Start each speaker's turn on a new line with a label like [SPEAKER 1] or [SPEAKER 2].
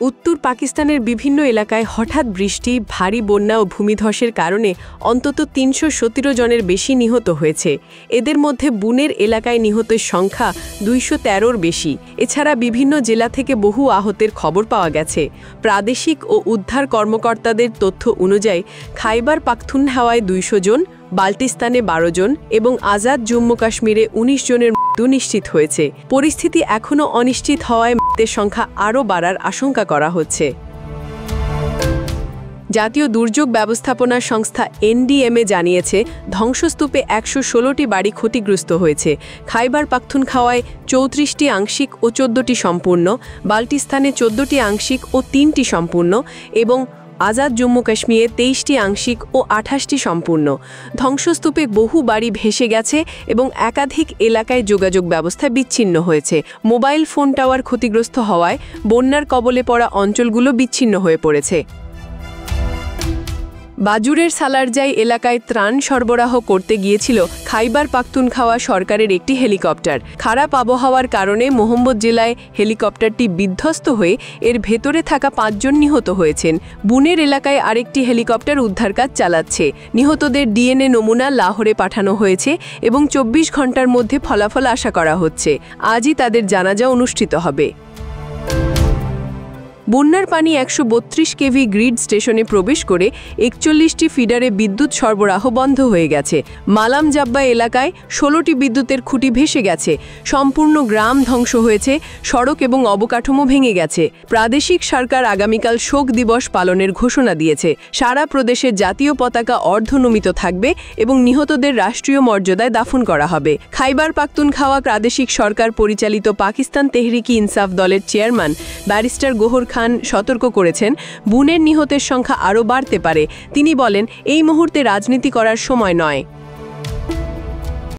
[SPEAKER 1] উত্তর পাকিস্তানের বিভিন্ন এলাকায় হঠাৎ বৃষ্টি, ভারী বন্যা ও ভূমিধসের কারণে অন্তত ৩১৭ জনের বেশি নিহত হয়েছে। এদের মধ্যে বুনের এলাকায় নিহতের সংখ্যা ২১৩-র বেশি। এছাড়া বিভিন্ন জেলা থেকে বহু আহতের খবর পাওয়া গেছে। প্রাদেশিক ও উদ্ধার কর্মকর্তাদের তথ্য অনুযায়ী খাইবার পাখতুনখাওয়ায় ২০০ জন, বাল্টিস্তানে ১২ জন এবং আজাদ জম্মু কাশ্মীরে ১৯ জনের মৃত্যু নিশ্চিত হয়েছে। পরিস্থিতি এখনও অনিশ্চিত হওয়ায় মৃতের সংখ্যা আরও বাড়ার আশঙ্কা করা হচ্ছে। জাতীয় দুর্যোগ ব্যবস্থাপনা সংস্থা এনডিএমএ জানিয়েছে, ধ্বংসস্তূপে ১১৬টি বাড়ি ক্ষতিগ্রস্ত হয়েছে। খাইবার পাখতুনখাওয়ায় ৩৪টি আংশিক ও ১৪টি সম্পূর্ণ, বাল্টিস্তানে ১৪টি আংশিক ও ৩টি সম্পূর্ণ এবং আজাদ জম্মু কাশ্মীরে ২৩টি আংশিক ও ২৮টি সম্পূর্ণ। ধ্বংসস্তূপে বহু বাড়ি ভেসে গেছে এবং একাধিক এলাকায় যোগাযোগ ব্যবস্থা বিচ্ছিন্ন হয়েছে। মোবাইল ফোন টাওয়ার ক্ষতিগ্রস্ত হওয়ায় বন্যার কবলে পড়া অঞ্চলগুলো বিচ্ছিন্ন হয়ে পড়েছে। বাজুরের সালারজাই এলাকায় ত্রাণ সরবরাহ করতে গিয়েছিল খাইবার পাখতুনখাওয়া সরকারের একটি হেলিকপ্টার। খারাপ আবহাওয়ার কারণে মোহাম্মদ জেলায় হেলিকপ্টারটি বিধ্বস্ত হয়ে এর ভেতরে থাকা ৫ জন নিহত হয়েছেন। বুনের এলাকায় আরেকটি হেলিকপ্টার উদ্ধার কাজ চালাচ্ছে। নিহতদের ডিএনএ নমুনা লাহোরে পাঠানো হয়েছে এবং ২৪ ঘন্টার মধ্যে ফলাফল আশা করা হচ্ছে। আজই তাদের জানাজা অনুষ্ঠিত হবে। বন্যার পানি ১৩২ কেভি গ্রিড স্টেশনে প্রবেশ করে ৪১টি ফিডারে বিদ্যুৎ সরবরাহ বন্ধ হয়ে গেছে। মালাম জাব্বা এলাকায় ১৬টি বিদ্যুতের খুঁটি ভেসে গেছে। সম্পূর্ণ গ্রাম ধ্বংস হয়েছে, সড়ক এবং অবকাঠামো ভেঙে গেছে। প্রাদেশিক সরকার আগামীকাল শোক দিবস পালনের ঘোষণা দিয়েছে। সারা প্রদেশে জাতীয় পতাকা অর্ধনমিত থাকবে এবং নিহতদের রাষ্ট্রীয় মর্যাদায় দাফন করা হবে। খাইবার পাখতুনখাওয়া প্রাদেশিক সরকার পরিচালিত পাকিস্তান তেহরিকি ইনসাফ দলের চেয়ারম্যান ব্যারিস্টার গোহর খান সতর্ক করেছেন, বুনের নিহতের সংখ্যা আরও বাড়তে পারে। তিনি বলেন, এই মুহূর্তে রাজনীতি করার সময় নয়।